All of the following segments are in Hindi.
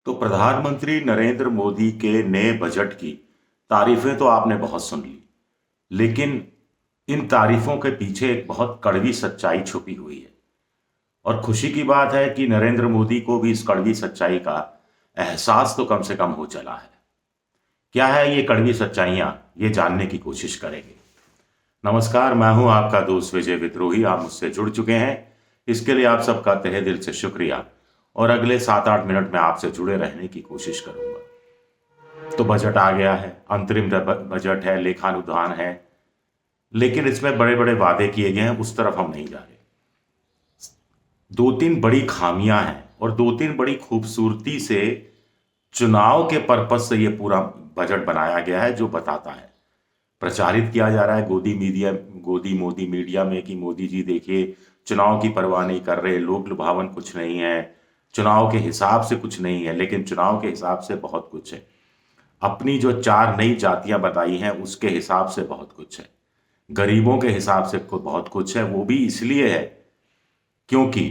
तो प्रधानमंत्री नरेंद्र मोदी के नए बजट की तारीफें तो आपने बहुत सुन ली, लेकिन इन तारीफों के पीछे एक बहुत कड़वी सच्चाई छुपी हुई है। और खुशी की बात है कि नरेंद्र मोदी को भी इस कड़वी सच्चाई का एहसास तो कम से कम हो चला है। क्या है ये कड़वी सच्चाइयां, ये जानने की कोशिश करेंगे। नमस्कार, मैं हूं आपका दोस्त विजय विद्रोही। आप मुझसे जुड़ चुके हैं, इसके लिए आप सबका तहे दिल से शुक्रिया। और अगले 7-8 मिनट में आपसे जुड़े रहने की कोशिश करूंगा। तो बजट आ गया है, अंतरिम बजट है, लेखानुदान है, लेकिन इसमें बड़े बड़े वादे किए गए हैं, उस तरफ हम नहीं जा रहे। दो तीन बड़ी खामियां हैं और दो तीन बड़ी खूबसूरती से चुनाव के पर्पज से ये पूरा बजट बनाया गया है, जो बताता है, प्रचारित किया जा रहा है गोदी मोदी मीडिया में कि मोदी जी देखिए, चुनाव की परवाह नहीं कर रहे, लोक लुभावन कुछ नहीं है, चुनाव के हिसाब से कुछ नहीं है। लेकिन चुनाव के हिसाब से बहुत कुछ है। अपनी जो 4 नई जातियां बताई हैं उसके हिसाब से बहुत कुछ है। गरीबों के हिसाब से बहुत कुछ है। वो भी इसलिए है क्योंकि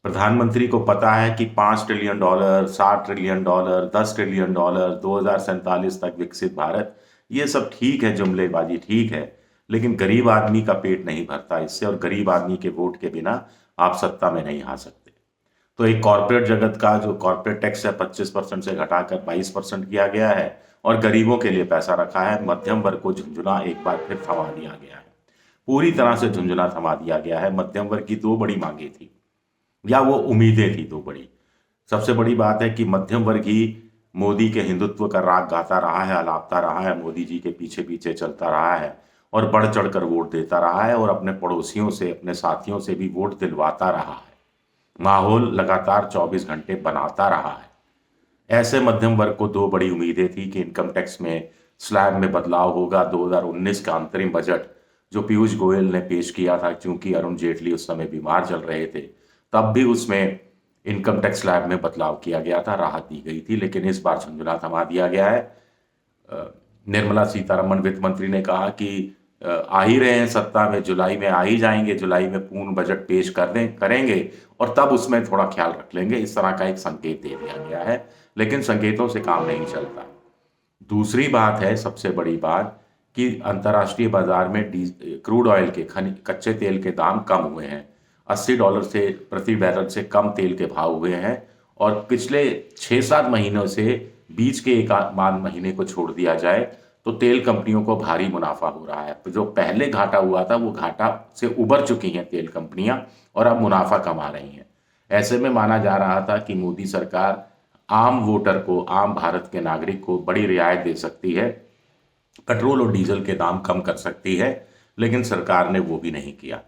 प्रधानमंत्री को पता है कि $5 ट्रिलियन, $7 ट्रिलियन, $10 ट्रिलियन, 2047 तक विकसित भारत, ये सब ठीक है, जुमलेबाजी ठीक है, लेकिन गरीब आदमी का पेट नहीं भरता इससे, और गरीब आदमी के वोट के बिना आप सत्ता में नहीं आ सकते। तो एक कॉरपोरेट जगत का जो कॉरपोरेट टैक्स है 25% से घटाकर 22% किया गया है, और गरीबों के लिए पैसा रखा है। मध्यम वर्ग को झुंझुना एक बार फिर थमा दिया गया है, पूरी तरह से झुंझुना थमा दिया गया है। मध्यम वर्ग की दो बड़ी मांगे थी, या वो उम्मीदें थी दो बड़ी। सबसे बड़ी बात है कि मध्यम वर्ग ही मोदी के हिंदुत्व का राग गाता रहा है, अलापता रहा है, मोदी जी के पीछे पीछे चलता रहा है, और बढ़ चढ़कर वोट देता रहा है, और अपने पड़ोसियों से, अपने साथियों से भी वोट दिलवाता रहा है, माहौल लगातार 24 घंटे बनाता रहा है। ऐसे मध्यम वर्ग को दो बड़ी उम्मीदें थी कि इनकम टैक्स में स्लैब में बदलाव होगा। 2019 का अंतरिम बजट जो पीयूष गोयल ने पेश किया था, क्योंकि अरुण जेटली उस समय बीमार चल रहे थे, तब भी उसमें इनकम टैक्स स्लैब में बदलाव किया गया था, राहत दी गई थी। लेकिन इस बार झुंझुना थमा दिया गया है। निर्मला सीतारमण वित्त मंत्री ने कहा कि आ ही रहे हैं सत्ता में, जुलाई में आ ही जाएंगे, जुलाई में पूर्ण बजट पेश करेंगे, और तब उसमें थोड़ा ख्याल रख लेंगे, इस तरह का एक संकेत दे दिया गया है। लेकिन संकेतों से काम नहीं चलता। दूसरी बात है, सबसे बड़ी बात, कि अंतर्राष्ट्रीय बाजार में क्रूड ऑयल के कच्चे तेल के दाम कम हुए हैं। $80 से प्रति बैरल से कम तेल के भाव हुए हैं, और पिछले 6-7 महीनों से, बीच के एक आध महीने को छोड़ दिया जाए, तो तेल कंपनियों को भारी मुनाफा हो रहा है। जो पहले घाटा हुआ था, वो घाटा से उबर चुकी हैं तेल कंपनियां, और अब मुनाफा कमा रही हैं। ऐसे में माना जा रहा था कि मोदी सरकार आम वोटर को, आम भारत के नागरिक को बड़ी रियायत दे सकती है, पेट्रोल और डीजल के दाम कम कर सकती है, लेकिन सरकार ने वो भी नहीं किया।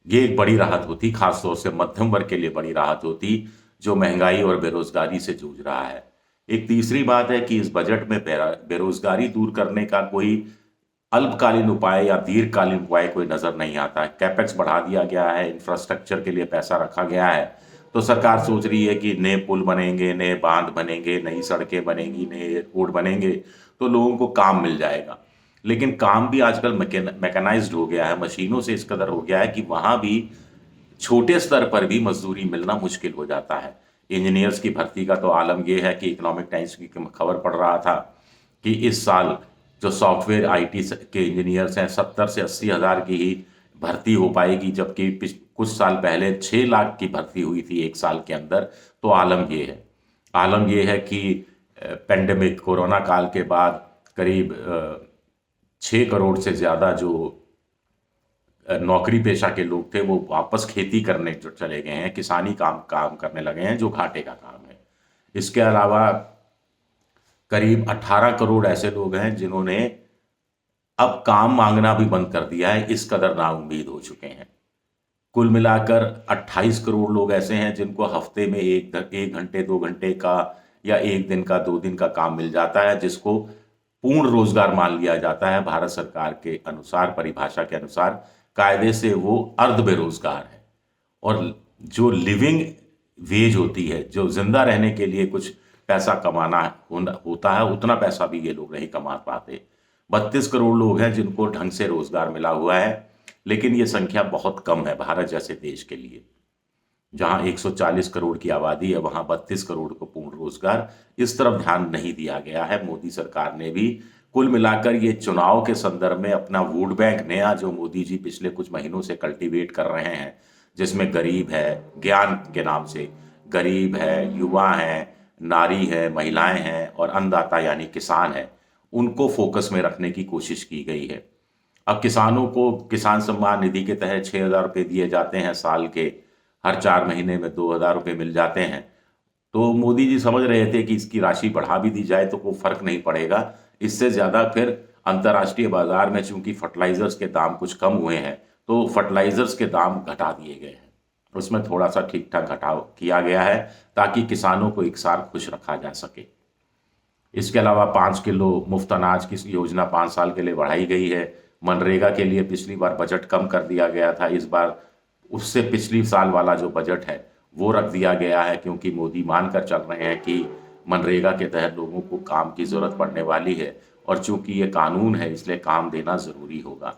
ये एक बड़ी राहत होती, खासतौर से मध्यम वर्ग के लिए बड़ी राहत होती, जो महंगाई और बेरोजगारी से जूझ रहा है। एक तीसरी बात है कि इस बजट में बेरोजगारी दूर करने का कोई अल्पकालीन उपाय या दीर्घकालीन उपाय कोई नजर नहीं आता है। कैपेक्स बढ़ा दिया गया है, इंफ्रास्ट्रक्चर के लिए पैसा रखा गया है। तो सरकार सोच रही है कि नए पुल बनेंगे, नए बांध बनेंगे, नई सड़कें बनेंगी, नए एयरपोर्ट बनेंगे, तो लोगों को काम मिल जाएगा। लेकिन काम भी आजकल मैकेनाइज्ड हो गया है, मशीनों से इस कदर हो गया है कि वहां भी छोटे स्तर पर भी मजदूरी मिलना मुश्किल हो जाता है। इंजीनियर्स की भर्ती का तो आलम यह है कि इकोनॉमिक टाइम्स की खबर पढ़ रहा था कि इस साल जो सॉफ्टवेयर आईटी के इंजीनियर्स हैं, 70 से 80 हज़ार की ही भर्ती हो पाएगी, जबकि कुछ साल पहले 6 लाख की भर्ती हुई थी एक साल के अंदर। तो आलम ये है कि पेंडेमिक कोरोना काल के बाद करीब 6 करोड़ से ज़्यादा जो नौकरी पेशा के लोग थे, वो वापस खेती करने जो चले गए हैं, किसानी काम काम करने लगे हैं, जो घाटे का काम है। इसके अलावा करीब 18 करोड़ ऐसे लोग हैं जिन्होंने अब काम मांगना भी बंद कर दिया है, इस कदर नाउम्मीद हो चुके हैं। कुल मिलाकर 28 करोड़ लोग ऐसे हैं जिनको हफ्ते में एक घंटे 2 घंटे का, या एक दिन का, 2 दिन का काम मिल जाता है, जिसको पूर्ण रोजगार मान लिया जाता है। भारत सरकार के अनुसार, परिभाषा के अनुसार, कायदे से वो अर्ध बेरोजगार है। और जो लिविंग वेज होती है, जो जिंदा रहने के लिए कुछ पैसा कमाना होता है, उतना पैसा भी ये लोग नहीं कमा पाते। 32 करोड़ लोग हैं जिनको ढंग से रोजगार मिला हुआ है, लेकिन ये संख्या बहुत कम है भारत जैसे देश के लिए। जहां 140 करोड़ की आबादी है वहां 32 करोड़ को पूर्ण रोजगार, इस तरफ ध्यान नहीं दिया गया है। मोदी सरकार ने भी कुल मिलाकर ये चुनाव के संदर्भ में अपना वोट बैंक नया जो मोदी जी पिछले कुछ महीनों से कल्टीवेट कर रहे हैं, जिसमें गरीब है, ज्ञान के नाम से गरीब है, युवा है, नारी है, महिलाएं हैं और अन्नदाता यानी किसान है, उनको फोकस में रखने की कोशिश की गई है। अब किसानों को किसान सम्मान निधि के तहत 6,000 रुपये दिए जाते हैं साल के, हर 4 महीने में 2,000 रुपये मिल जाते हैं। तो मोदी जी समझ रहे थे कि इसकी राशि बढ़ा भी दी जाए तो कोई फर्क नहीं पड़ेगा, इससे ज़्यादा फिर अंतर्राष्ट्रीय बाजार में चूंकि फर्टिलाइजर्स के दाम कुछ कम हुए हैं तो फर्टिलाइजर्स के दाम घटा दिए गए हैं, उसमें थोड़ा सा ठीक ठाक घटाव किया गया है ताकि किसानों को एक साथ खुश रखा जा सके। इसके अलावा 5 किलो मुफ्त अनाज की योजना 5 साल के लिए बढ़ाई गई है। मनरेगा के लिए पिछली बार बजट कम कर दिया गया था, इस बार उससे पिछली साल वाला जो बजट है वो रख दिया गया है, क्योंकि मोदी मानकर चल रहे हैं कि मनरेगा के तहत लोगों को काम की ज़रूरत पड़ने वाली है और चूंकि ये कानून है इसलिए काम देना ज़रूरी होगा।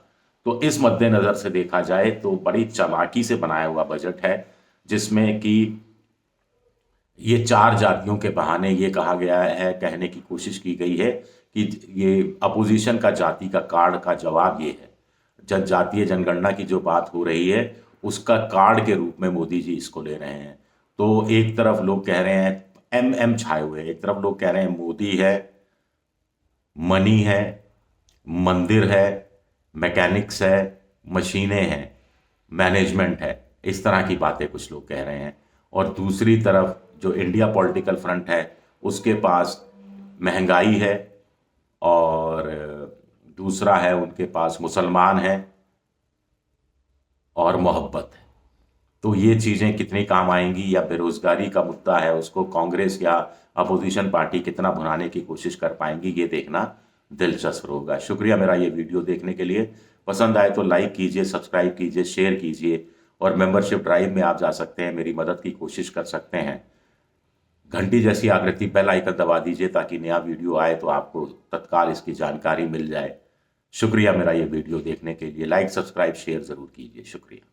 तो इस मद्देनज़र से देखा जाए तो बड़ी चालाकी से बनाया हुआ बजट है, जिसमें कि ये 4 जातियों के बहाने ये कहा गया है, कहने की कोशिश की गई है कि ये अपोजिशन का जाति का कार्ड का जवाब ये है। जातीय जनगणना की जो बात हो रही है उसका कार्ड के रूप में मोदी जी इसको ले रहे हैं। तो एक तरफ लोग कह रहे हैं एम छाए हुए हैं, एक तरफ लोग कह रहे हैं मोदी है, मनी है, मंदिर है, मैकेनिक्स है, मशीनें हैं, मैनेजमेंट है, इस तरह की बातें कुछ लोग कह रहे हैं। और दूसरी तरफ जो इंडिया पॉलिटिकल फ्रंट है उसके पास महंगाई है और दूसरा है उनके पास मुसलमान है और मोहब्बत है। तो ये चीज़ें कितनी काम आएंगी, या बेरोजगारी का मुद्दा है उसको कांग्रेस या अपोजिशन पार्टी कितना भुनाने की कोशिश कर पाएंगी, ये देखना दिलचस्प होगा। शुक्रिया मेरा ये वीडियो देखने के लिए। पसंद आए तो लाइक कीजिए, सब्सक्राइब कीजिए, शेयर कीजिए और मेंबरशिप ड्राइव में आप जा सकते हैं, मेरी मदद की कोशिश कर सकते हैं। घंटी जैसी आकृति बेल आइकन दबा दीजिए ताकि नया वीडियो आए तो आपको तत्काल इसकी जानकारी मिल जाए। शुक्रिया मेरा ये वीडियो देखने के लिए। लाइक सब्सक्राइब शेयर ज़रूर कीजिए। शुक्रिया।